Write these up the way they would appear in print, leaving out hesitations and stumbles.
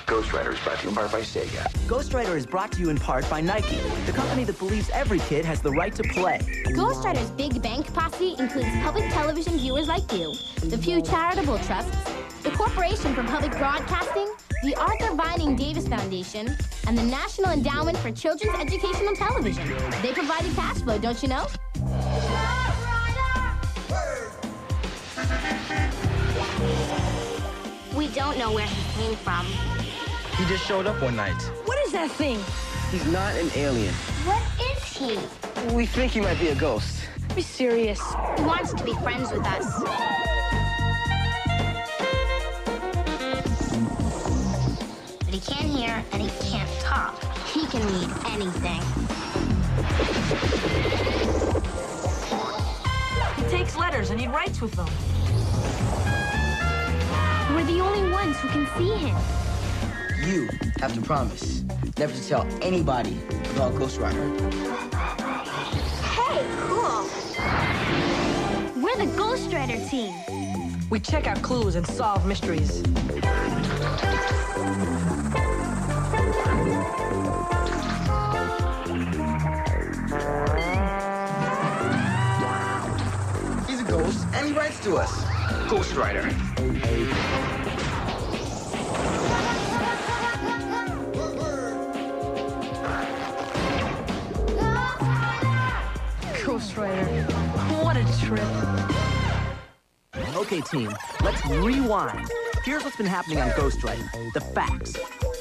Ghostwriter is brought to you in part by Sega. Ghostwriter is brought to you in part by Nike, the company that believes every kid has the right to play. Ghostwriter's Big Bank Posse includes public television viewers like you, the Pew Charitable Trusts, the Corporation for Public Broadcasting, the Arthur Vining Davis Foundation, and the National Endowment for Children's Educational Television. They provided cash flow, don't you know? We don't know where he came from. He just showed up one night. What is that thing? He's not an alien. What is he? We think he might be a ghost. Be serious. He wants to be friends with us. But he can't hear and he can't talk. He can read anything. He takes letters and he writes with them. We're the only ones who can see him. You have to promise never to tell anybody about Ghostwriter. Hey, cool. We're the Ghostwriter team. We check out clues and solve mysteries. He's a ghost, and he writes to us. Ghostwriter. Ghostwriter. What a trip. Okay, team, let's rewind. Here's what's been happening on Ghostwriter. The facts.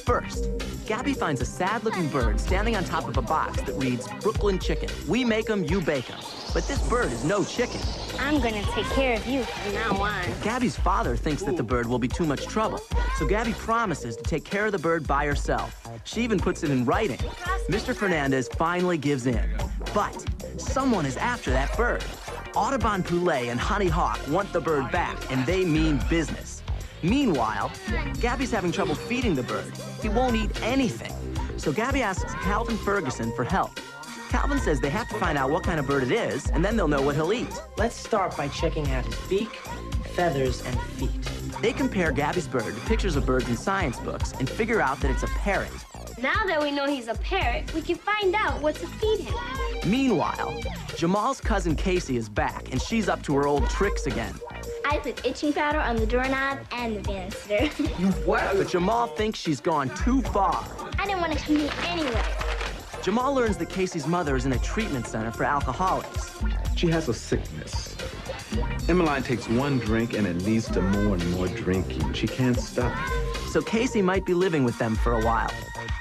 First, Gabby finds a sad-looking bird standing on top of a box that reads, Brooklyn Chicken. We make 'em, you bake 'em. But this bird is no chicken. I'm gonna take care of you from now on. Gabby's father thinks that the bird will be too much trouble, so Gabby promises to take care of the bird by herself. She even puts it in writing. Mr. Fernandez finally gives in, but someone is after that bird. Audubon Poulet and Honey Hawk want the bird back, and they mean business. Meanwhile, Gabby's having trouble feeding the bird. He won't eat anything, so Gabby asks Calvin Ferguson for help. Calvin says they have to find out what kind of bird it is, and then they'll know what he'll eat. Let's start by checking out his beak, feathers, and feet. They compare Gabby's bird to pictures of birds in science books and figure out that it's a parrot. Now that we know he's a parrot, we can find out what to feed him. Meanwhile, Jamal's cousin Casey is back, and she's up to her old tricks again. I put itching powder on the doorknob and the banister. You what? But Jamal thinks she's gone too far. I didn't want to come here anyway. Jamal learns that Casey's mother is in a treatment center for alcoholics. She has a sickness. Emmeline takes one drink and it leads to more and more drinking. She can't stop. So Casey might be living with them for a while.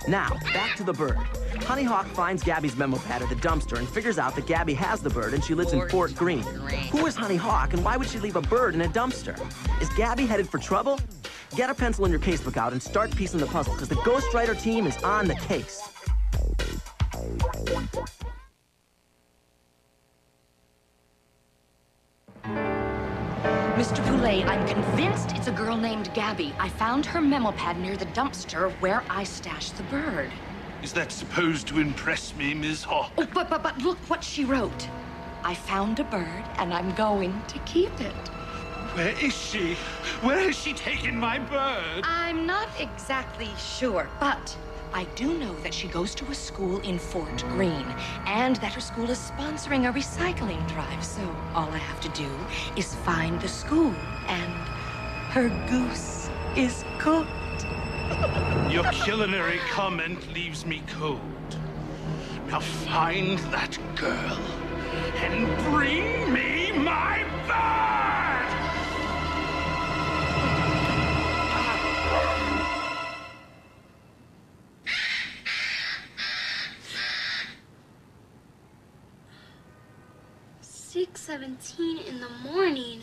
Now, back to the bird. Honey Hawk finds Gabby's memo pad at the dumpster and figures out that Gabby has the bird and she lives in Fort Greene. Who is Honey Hawk and why would she leave a bird in a dumpster? Is Gabby headed for trouble? Get a pencil and your casebook out and start piecing the puzzle, because the Ghostwriter team is on the case. Mr. Poulet, I'm convinced it's a girl named Gabby. I found her memo pad near the dumpster where I stashed the bird. Is that supposed to impress me, Ms. Hawk? Oh, but look what she wrote. I found a bird, and I'm going to keep it. Where is she? Where has she taken my bird? I'm not exactly sure, but I do know that she goes to a school in Fort Greene, and that her school is sponsoring a recycling drive, so all I have to do is find the school, and her goose is cooked. Your culinary comment leaves me cold. Now find that girl and bring me my bird! 6:17 in the morning.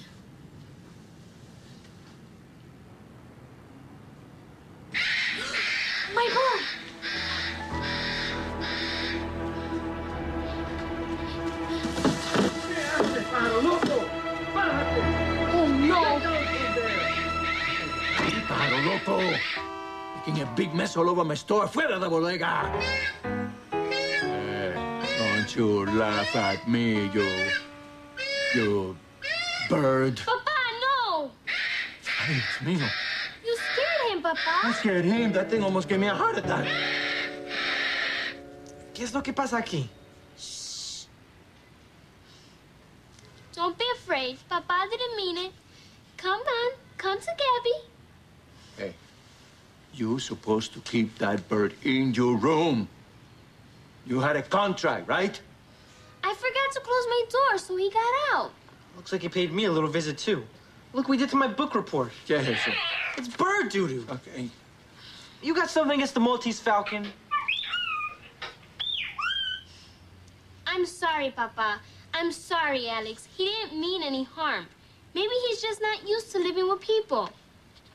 My bird! Oh no! Paro, loco! Making a big mess all over my store. Fuera de bodega! Don't you laugh at me, you bird. Papa, no! Ay, Dios mío. You scared him, I Papa. scared him. That thing almost gave me a heart attack. ¿Qué es lo que pasa aquí? Shh. Don't be afraid. Papa didn't mean it. Come on. Come to Gabby. Hey, you're supposed to keep that bird in your room. You had a contract, right? I forgot to close my door, so he got out. Looks like he paid me a little visit, too. Look what we did to my book report. Yeah, sure. It's bird doo-doo. Okay. You got something against the Maltese Falcon? I'm sorry, Papa. I'm sorry, Alex. He didn't mean any harm. Maybe he's just not used to living with people.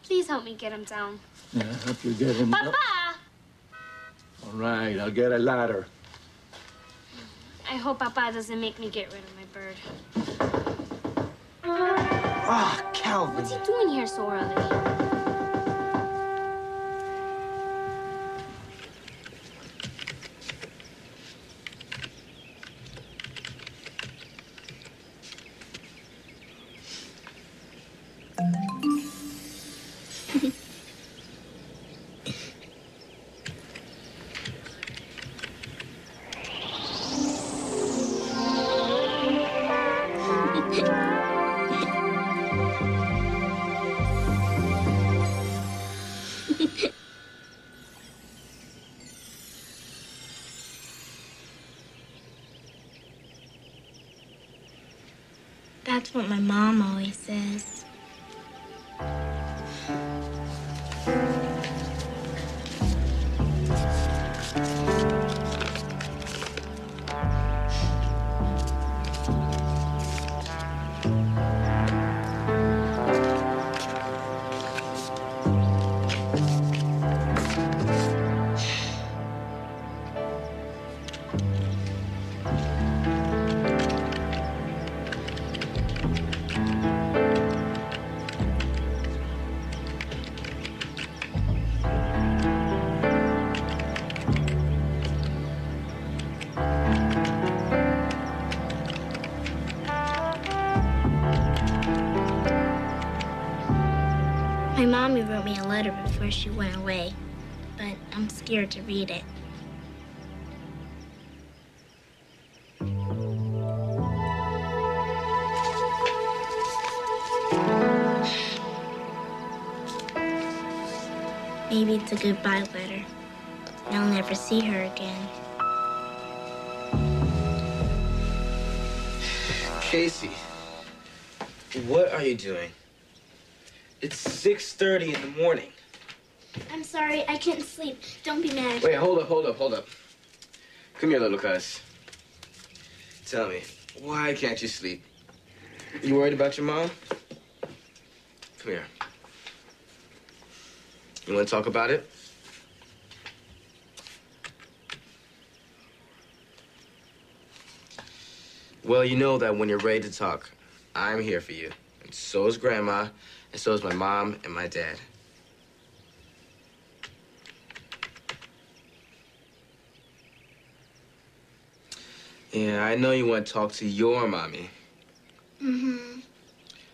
Please help me get him down. Yeah, I'll help you get him. Papa! All right, I'll get a ladder. I hope Papa doesn't make me get rid of my bird. Ah, Calvin. What's he doing here so early? That's what my mom always says. My mommy wrote me a letter before she went away, but I'm scared to read it. Maybe it's a goodbye letter, and I'll never see her again. Casey, what are you doing? It's 6:30 in the morning. I'm sorry, I couldn't sleep. Don't be mad. Wait, hold up. Come here, little cuz. Tell me, why can't you sleep? You worried about your mom? Come here. You want to talk about it? Well, you know that when you're ready to talk, I'm here for you. And so is Grandma, and so is my mom and my dad. Yeah, I know you want to talk to your mommy. Mm-hmm.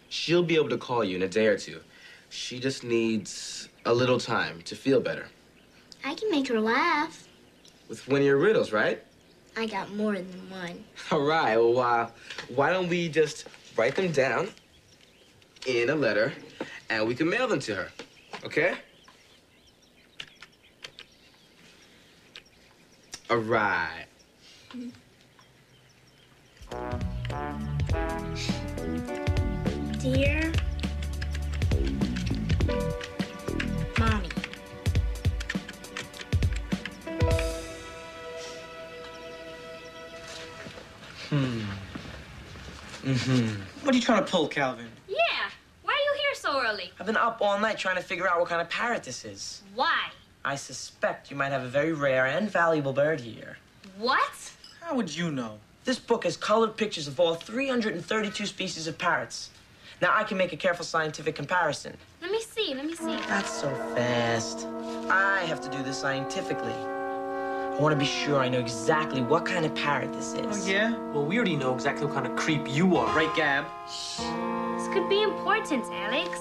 She'll be able to call you in a day or two. She just needs a little time to feel better. I can make her laugh. With one of your riddles, right? I got more than one. All right, well, why don't we just write them down in a letter, and we can mail them to her, okay? All right. Dear Mommy. What are you trying to pull, Calvin? Yeah. Why are you here so early? I've been up all night trying to figure out what kind of parrot this is. Why? I suspect you might have a very rare and valuable bird here. What? How would you know? This book has colored pictures of all 332 species of parrots. Now, I can make a careful scientific comparison. Let me see. That's so fast. I have to do this scientifically. I want to be sure I know exactly what kind of parrot this is. Oh, yeah? Well, we already know exactly what kind of creep you are, right, Gab? This could be important, Alex.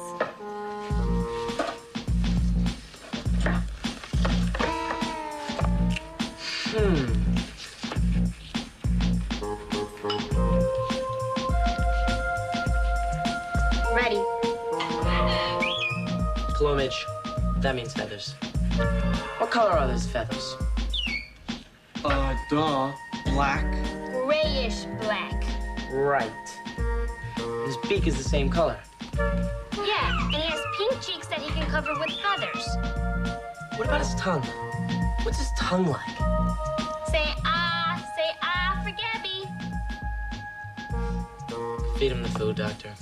Plumage. That means feathers. What color are those feathers? Duh. Black. Grayish black. Right. His beak is the same color. Yeah, and he has pink cheeks that he can cover with feathers. What about his tongue? What's his tongue like? Say ah for Gabby. Feed him the food, Doctor.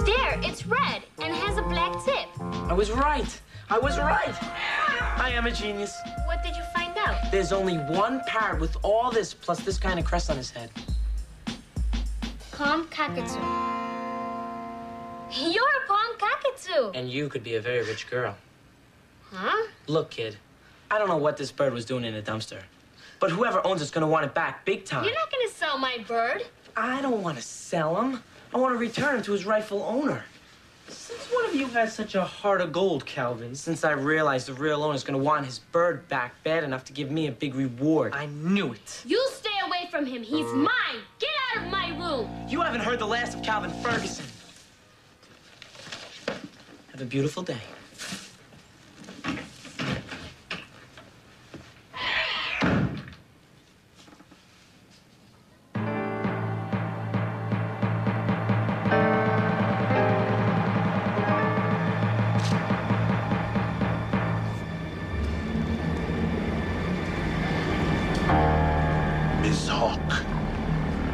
There, it's red and has a black tip. I was right. I was right. I am a genius. What did you find out? There's only one parrot with all this, plus this kind of crest on his head. Palm Cockatoo. You're a palm cockatoo. And you could be a very rich girl. Huh? Look, kid, I don't know what this bird was doing in a dumpster, but whoever owns it's gonna want it back big time. You're not gonna sell my bird. I don't want to sell him. I want to return him to his rightful owner. Since one of you has such a heart of gold, Calvin, since I realized the real owner's gonna want his bird back bad enough to give me a big reward. I knew it. You stay away from him. He's mine. Get out of my room. You haven't heard the last of Calvin Ferguson. Have a beautiful day. Miss Hawk.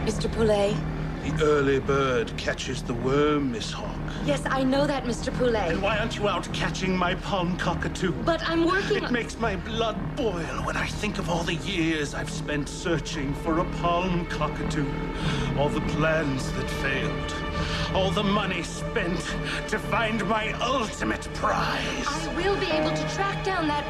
Mr. Poulet? The early bird catches the worm, Miss Hawk. Yes, I know that, Mr. Poulet. And why aren't you out catching my palm cockatoo? But I'm working It makes my blood boil when I think of all the years I've spent searching for a palm cockatoo. All the plans that failed. All the money spent to find my ultimate prize. I will be able to track down that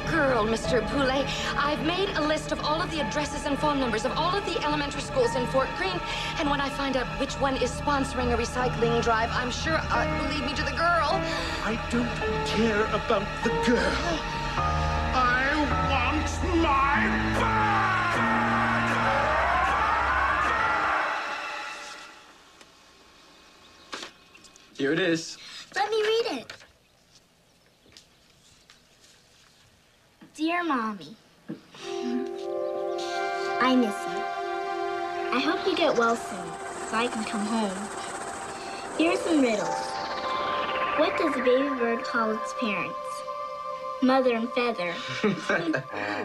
girl, Mr. Poulet. I've made a list of all of the addresses and phone numbers of all of the elementary schools in Fort Greene. And when I find out which one is sponsoring a recycling drive, I'm sure it will lead me to the girl. I don't care about the girl. I want my bird! Here it is. Let me read it. Dear Mommy, I miss you. I hope you get well soon, so I can come home. Here are some riddles. What does a baby bird call its parents? Mother and feather.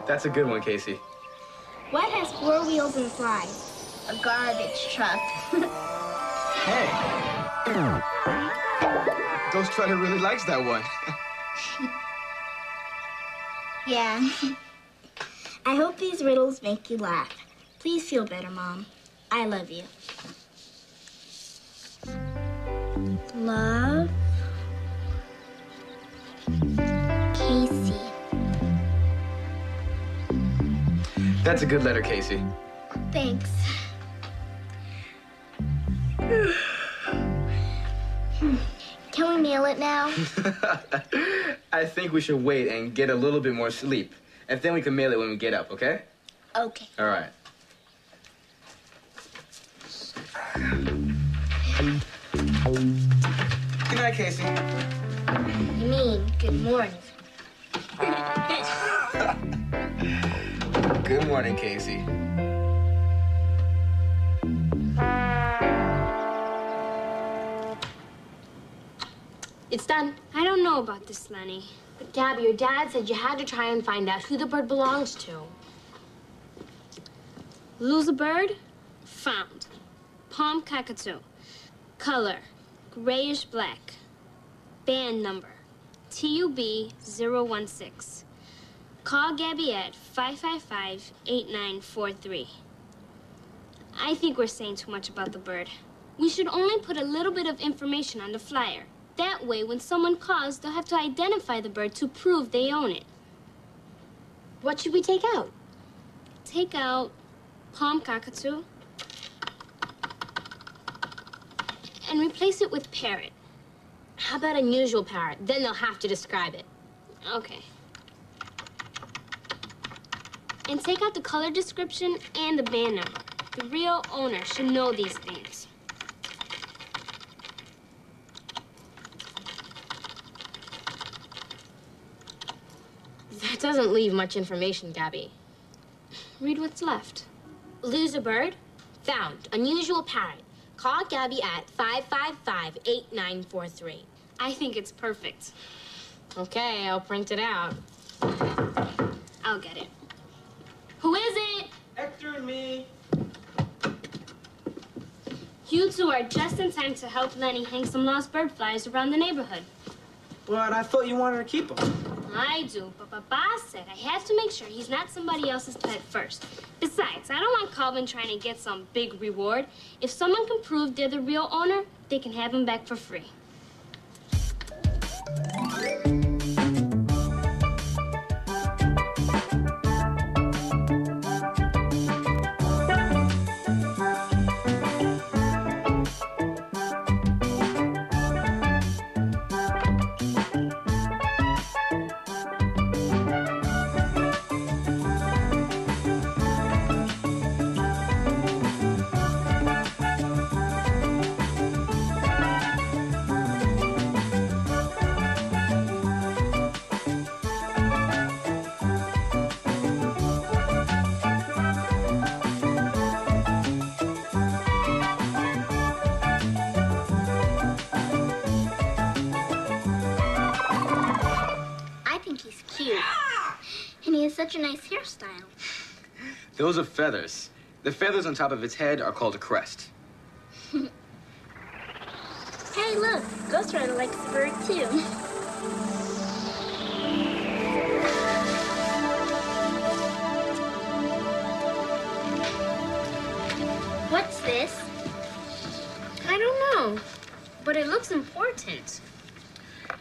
That's a good one, Casey. What has 4 wheels and flies? A garbage truck. Hey. Ghostwriter really likes that one. Yeah. I hope these riddles make you laugh. Please feel better, Mom. I love you. Love, Casey. That's a good letter, Casey. Thanks. Can we mail it now? I think we should wait and get a little bit more sleep. And then we can mail it when we get up, okay? Okay. All right. Good night, Casey. You mean good morning. Good morning, Casey. It's done. I don't know about this, Lenny. But Gabby, your dad said you had to try and find out who the bird belongs to. Lose a bird? Found. Palm Cockatoo. Color, grayish black. Band number, TUB-016. Call Gabby at 555-8943. I think we're saying too much about the bird. We should only put a little bit of information on the flyer. That way, when someone calls, they'll have to identify the bird to prove they own it. What should we take out? Take out palm cockatoo and replace it with parrot. How about unusual parrot? Then they'll have to describe it. Okay. And take out the color description and the band number. The real owner should know these things. That doesn't leave much information, Gabby. Read what's left. Lose a bird? Found. Unusual parrot. Call Gabby at 555-8943. I think it's perfect. Okay, I'll print it out. I'll get it. Who is it? Hector and me. You two are just in time to help Lenny hang some lost bird flies around the neighborhood. But I thought you wanted to keep them. I do, but Papa said I have to make sure he's not somebody else's pet first. Besides, I don't want Calvin trying to get some big reward. If someone can prove they're the real owner, they can have him back for free. Such a nice hairstyle. Those are feathers. The feathers on top of its head are called a crest. Hey, look. Ghostwriter likes the bird, too. What's this? I don't know, but it looks important.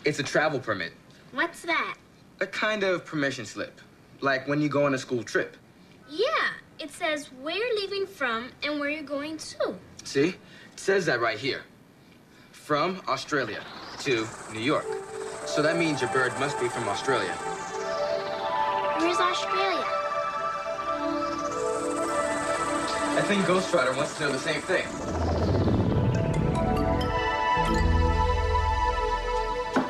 It's a travel permit. What's that? A kind of permission slip. Like when you go on a school trip. Yeah, it says where you're leaving from and where you're going to. See? It says that right here. From Australia to New York. So that means your bird must be from Australia. Where's Australia? I think Ghostwriter wants to know the same thing.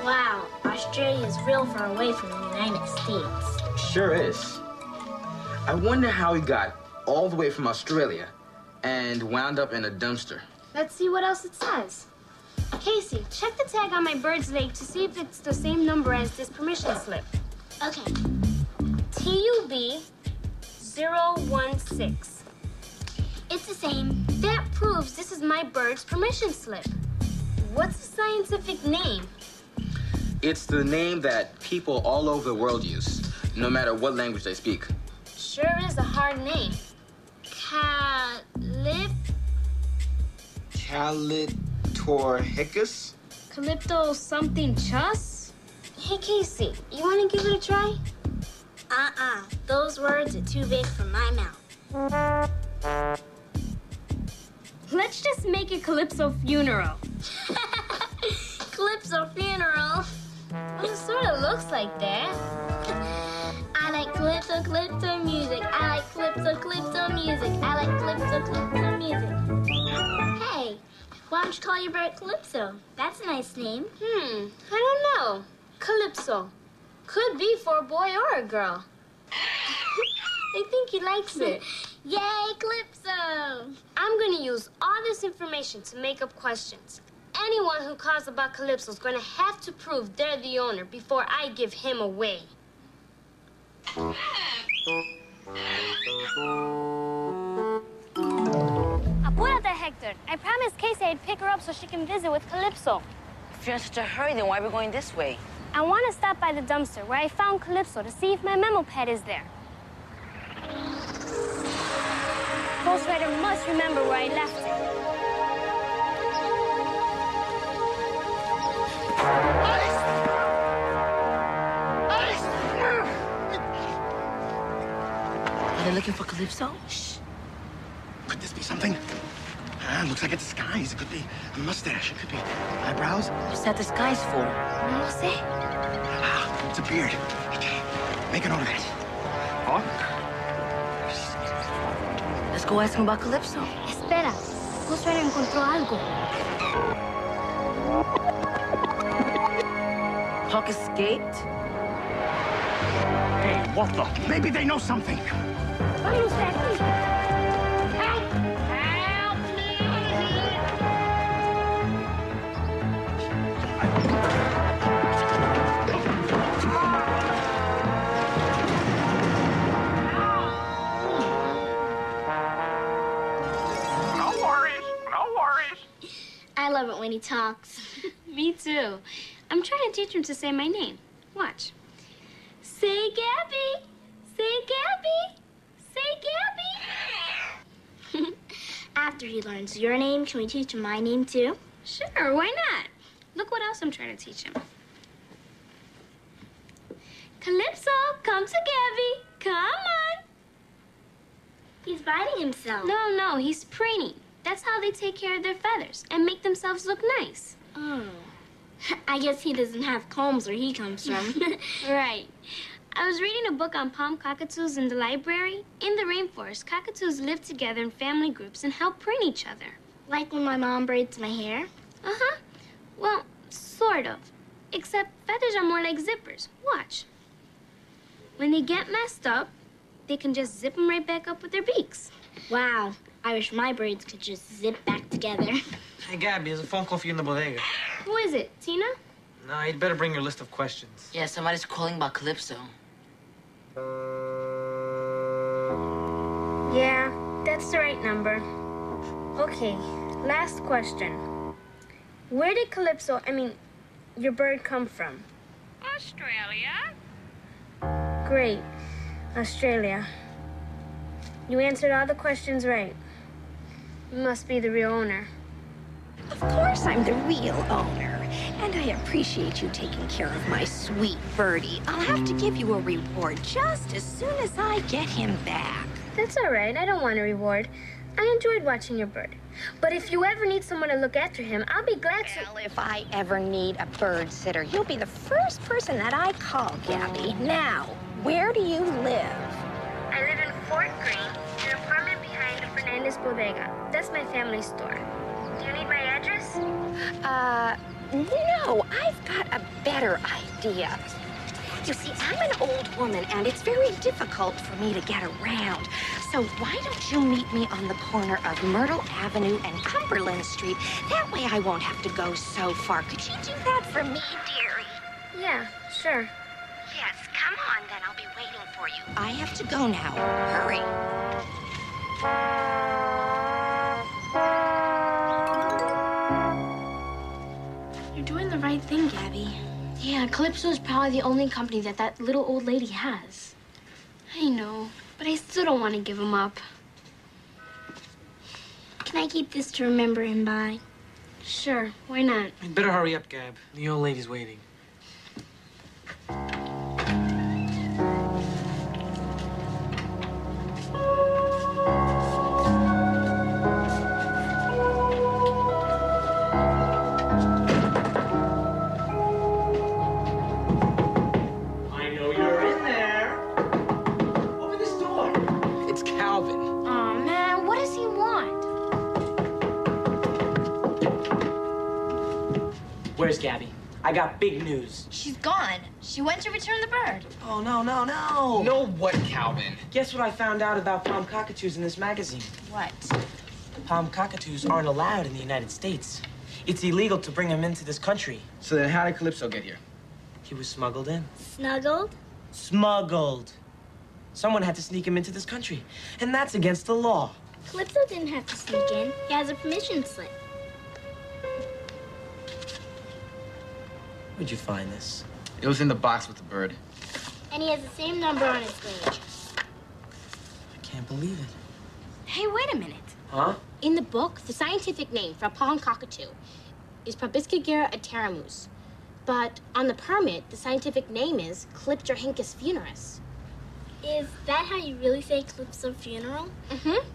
Wow, Australia is real far away from the United States. Sure is. I wonder how he got all the way from Australia and wound up in a dumpster. Let's see what else it says. Casey, check the tag on my bird's leg to see if it's the same number as this permission slip. Okay. TUB 016. It's the same. That proves this is my bird's permission slip. What's the scientific name? It's the name that people all over the world use, no matter what language they speak. Sure is a hard name. Calitorhicus? Calypto something chus? Hey, Casey, you want to give it a try? Those words are too big for my mouth. Let's just make it Calypso Funeral. Calypso Funeral? Well, it sort of looks like that. I like calypso, calypso music. I like calypso, calypso music. I like calypso, calypso music. Hey, why don't you call your bird Calypso? That's a nice name. I don't know. Calypso. Could be for a boy or a girl. I think he likes it. Yay, Calypso! I'm going to use all this information to make up questions. Anyone who calls about Calypso is going to have to prove they're the owner before I give him away. Apúrate, Hector. I promised Casey I'd pick her up so she can visit with Calypso. If you're in such a hurry, then why are we going this way? I want to stop by the dumpster where I found Calypso to see if my memo pad is there. Ghostwriter must remember where I left it. Are they looking for Calypso? Shh. Could this be something? Looks like a disguise. It could be a mustache. It could be eyebrows. What's that disguise for? No sé. It's a beard. Make a note of that. Oh. Let's go ask him about Calypso. Espera. Ghostwriter encontró algo. Hawk escaped? Hey, what the? Maybe they know something. Who's that? Help! Help me! No worries. No worries. I love it when he talks. Me too. I'm trying to teach him to say my name. Watch. Say Gabby. Say Gabby. Say Gabby. After he learns your name, can we teach him my name too? Sure, why not? Look what else I'm trying to teach him. Calypso, come to Gabby. Come on. He's biting himself. No, he's preening. That's how they take care of their feathers and make themselves look nice. Oh. I guess he doesn't have combs where he comes from. Right. I was reading a book on palm cockatoos in the library. In the rainforest, cockatoos live together in family groups and help preen each other. Like when my mom braids my hair? Uh-huh. Well, sort of. Except feathers are more like zippers. Watch. When they get messed up, they can just zip them right back up with their beaks. Wow. I wish my braids could just zip back together. Hey, Gabby, there's a phone call for you in the bodega. Who is it? Tina? No, you'd better bring your list of questions. Yeah, somebody's calling about Calypso. Yeah, that's the right number. Okay, last question. Where did Calypso, your bird come from? Australia. Great. Australia. You answered all the questions right. You must be the real owner. Of course I'm the real owner. And I appreciate you taking care of my sweet birdie. I'll have to give you a reward just as soon as I get him back. That's all right. I don't want a reward. I enjoyed watching your bird. But if you ever need someone to look after him, I'll be glad to... Well, if I ever need a bird sitter, you'll be the first person that I call, Gabby. Now, where do you live? I live in Fort Greene, an apartment behind the Fernandez Bodega. That's my family store. Do you need my address? No, I've got a better idea. You see, I'm an old woman, and it's very difficult for me to get around. So why don't you meet me on the corner of Myrtle Avenue and Cumberland Street? That way I won't have to go so far. Could you do that for me, dearie? Yeah, sure. Yes, come on, then. I'll be waiting for you. I have to go now. Hurry. You're doing the right thing, Gabby. Yeah, Calypso is probably the only company that little old lady has. I know, but I still don't want to give him up. Can I keep this to remember him by? Sure, why not? You'd better hurry up, Gab. The old lady's waiting. Where's Gabby? I got big news. She's gone. She went to return the bird. Oh, no. No what, Calvin? Guess what I found out about palm cockatoos in this magazine? What? Palm cockatoos aren't allowed in the United States. It's illegal to bring them into this country. So then how did Calypso get here? He was smuggled in. Snuggled? Smuggled. Someone had to sneak him into this country, and that's against the law. Calypso didn't have to sneak in. He has a permission slip. Where'd you find this? It was in the box with the bird. And he has the same number on his wage. I can't believe it. Hey, wait a minute. Huh? In the book, the scientific name for a palm cockatoo is Proboscis ateramus. But on the permit, the scientific name is Calyptorhynchus funeris. Is that how you really say Calypso funeral? Mm-hmm.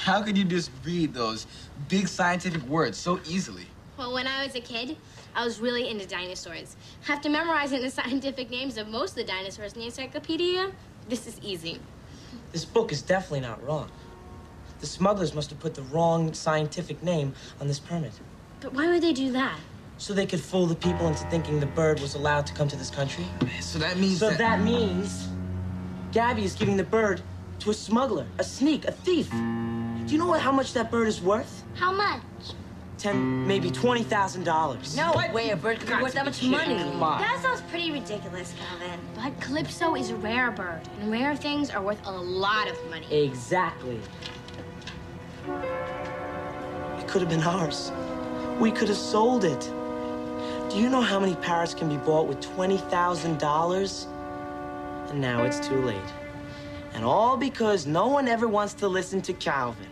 How could you just read those big scientific words so easily? Well, when I was a kid, I was really into dinosaurs. After memorizing the scientific names of most of the dinosaurs in the encyclopedia, this is easy. This book is definitely not wrong. The smugglers must have put the wrong scientific name on this permit. But why would they do that? So they could fool the people into thinking the bird was allowed to come to this country? So that means that means Gabby is giving the bird to a smuggler, a sneak, a thief. Do you know how much that bird is worth? How much? Maybe $20,000. No way, a bird could be worth that much money. Come on. That sounds pretty ridiculous, Calvin. But Calypso is a rare bird, and rare things are worth a lot of money. Exactly. It could have been ours. We could have sold it. Do you know how many parrots can be bought with $20,000? And now it's too late. And all because no one ever wants to listen to Calvin.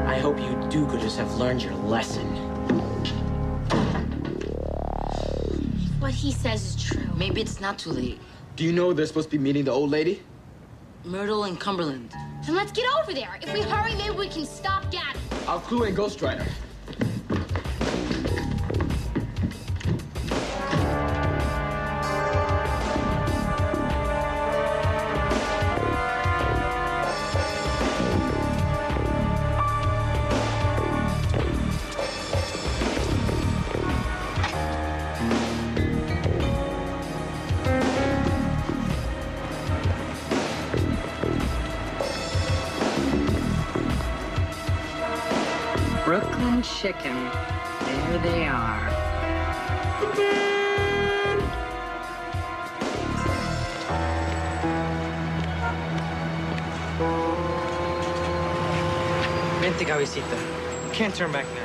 I hope you do-gooders have learned your lesson. What he says is true. Maybe it's not too late. Do you know they're supposed to be meeting the old lady? Myrtle and Cumberland. Then let's get over there. If we hurry, maybe we can stop Gabby. I'll clue in Ghostwriter. Brooklyn chicken. There they are. Vente, cabecita. You can't turn back now.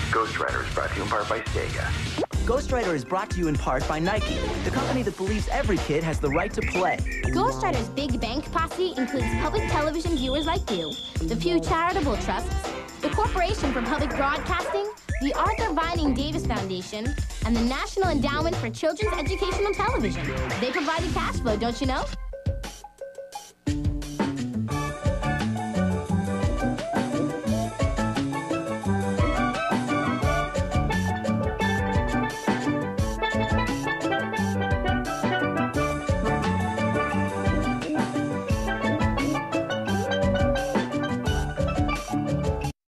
Ghostwriter is brought to you in part by Sega. Ghostwriter is brought to you in part by Nike, the company that believes every kid has the right to play. Ghostwriter's Big Bank Posse includes public television viewers like you, the Pew Charitable Trusts, the Corporation for Public Broadcasting, the Arthur Vining Davis Foundation, and the National Endowment for Children's Educational Television. They provide the cash flow, don't you know?